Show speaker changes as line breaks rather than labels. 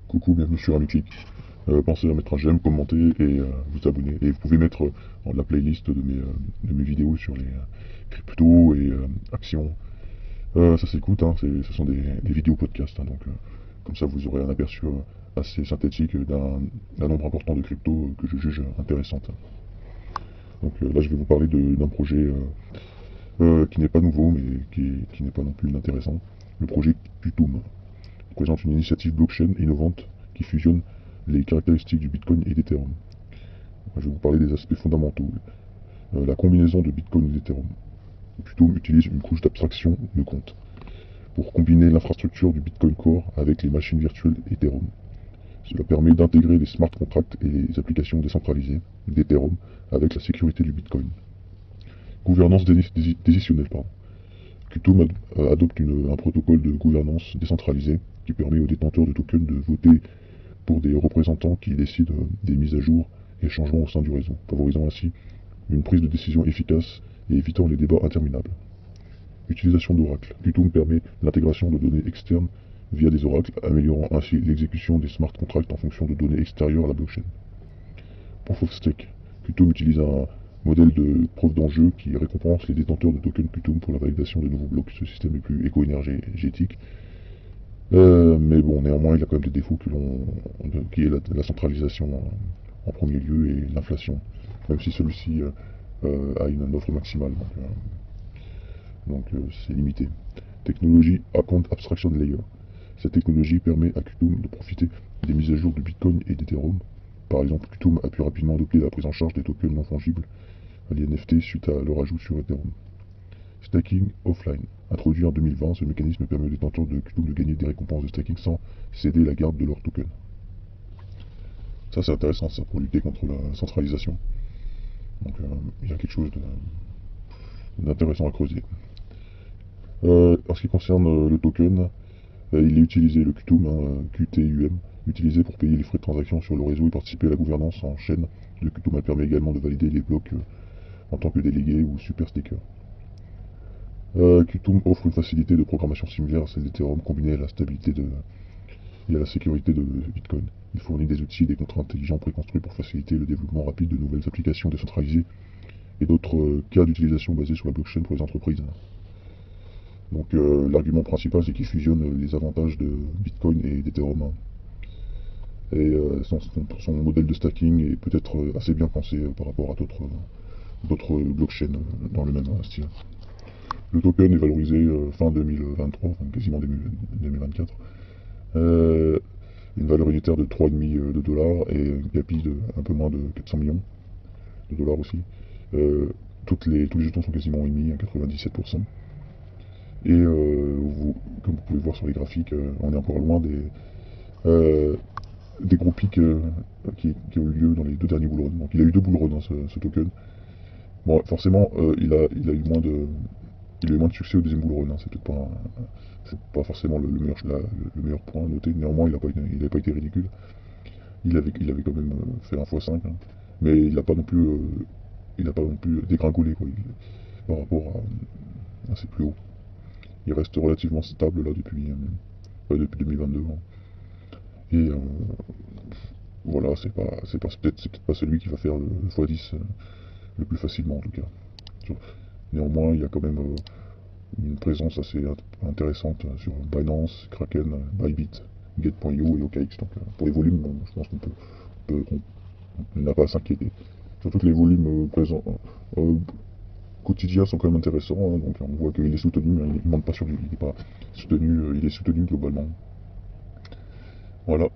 Coucou, bienvenue sur Amic. Pensez à mettre un j'aime, commenter et vous abonner. Et vous pouvez mettre dans la playlist de mes vidéos sur les cryptos et actions. Ça s'écoute, hein, ce sont des vidéos podcast, hein, donc comme ça vous aurez un aperçu assez synthétique d'un nombre important de cryptos que je juge intéressantes. Donc là je vais vous parler d'un projet qui n'est pas nouveau mais qui n'est pas non plus inintéressant. Le projet Qtum présente une initiative blockchain innovante qui fusionne les caractéristiques du Bitcoin et d'Ethereum. Je vais vous parler des aspects fondamentaux. La combinaison de Bitcoin et d'Ethereum. Qtum utilise une couche d'abstraction de compte pour combiner l'infrastructure du Bitcoin Core avec les machines virtuelles Ethereum. Cela permet d'intégrer les smart contracts et les applications décentralisées d'Ethereum avec la sécurité du Bitcoin. Gouvernance décisionnelle. Qtum adopte un protocole de gouvernance décentralisée qui permet aux détenteurs de tokens de voter pour des représentants qui décident des mises à jour et changements au sein du réseau, favorisant ainsi une prise de décision efficace et évitant les débats interminables. Utilisation d'oracles. Qtum permet l'intégration de données externes via des oracles, améliorant ainsi l'exécution des smart contracts en fonction de données extérieures à la blockchain. Proof of Stake. Qtum utilise un modèle de preuve d'enjeu qui récompense les détenteurs de tokens Qtum pour la validation de nouveaux blocs. Ce système est plus éco-énergétique. Mais bon, néanmoins, il a quand même des défauts qui est la centralisation en premier lieu et l'inflation, même si celui-ci a une offre maximale, donc c'est limité. Technologie Account Abstraction Layer. Cette technologie permet à Qtum de profiter des mises à jour de Bitcoin et d'Ethereum. Par exemple, Qtum a pu rapidement adopter la prise en charge des tokens non fongibles, les NFT, suite à leur ajout sur Ethereum. Staking offline. Introduit en 2020, ce mécanisme permet aux détenteurs de Qtum de gagner des récompenses de staking sans céder la garde de leurs tokens. Ça c'est intéressant ça pour lutter contre la centralisation. Donc il y a quelque chose d'intéressant à creuser. En ce qui concerne le token, il est utilisé, le Qtum, QTUM, utilisé pour payer les frais de transaction sur le réseau et participer à la gouvernance en chaîne de Qtum. Elle permet également de valider les blocs en tant que délégué ou super sticker. Qtum offre une facilité de programmation similaire à celle d'Ethereum combinée à la stabilité et à la sécurité de Bitcoin. Il fournit des outils et des contrats intelligents préconstruits pour faciliter le développement rapide de nouvelles applications décentralisées et d'autres cas d'utilisation basés sur la blockchain pour les entreprises. Donc l'argument principal c'est qu'il fusionne les avantages de Bitcoin et d'Ethereum. Et son modèle de stacking est peut-être assez bien pensé par rapport à d'autres blockchains dans le même style. Le token est valorisé fin 2023, donc quasiment 2024. Une valeur unitaire de 3,5 de dollars et une CAPI de un peu moins de 400 millions de dollars aussi. Tous les jetons sont quasiment émis à 97%. Et comme vous pouvez voir sur les graphiques, on est encore loin des gros pics qui ont eu lieu dans les deux derniers bull runs. Donc il a eu deux bull runs, ce token. Bon, forcément, il a eu moins de succès au deuxième bull run, c'est peut-être pas forcément le meilleur point à noter. Néanmoins, il n'a pas été ridicule. Il avait quand même fait un x5, mais il n'a pas non plus dégringolé quoi, par rapport à ses plus hauts. Il reste relativement stable là depuis 2022. Et voilà, c'est peut-être pas celui qui va faire le x10 le plus facilement en tout cas. Néanmoins, il y a quand même une présence assez intéressante sur Binance, Kraken, Bybit, Gate.io et OKX. Donc pour les volumes, je pense qu'on n'a pas à s'inquiéter. Surtout que les volumes présents quotidiens sont quand même intéressants. Donc on voit qu'il est soutenu, il ne monte pas sur lui, il est pas soutenu, il est soutenu globalement. Voilà.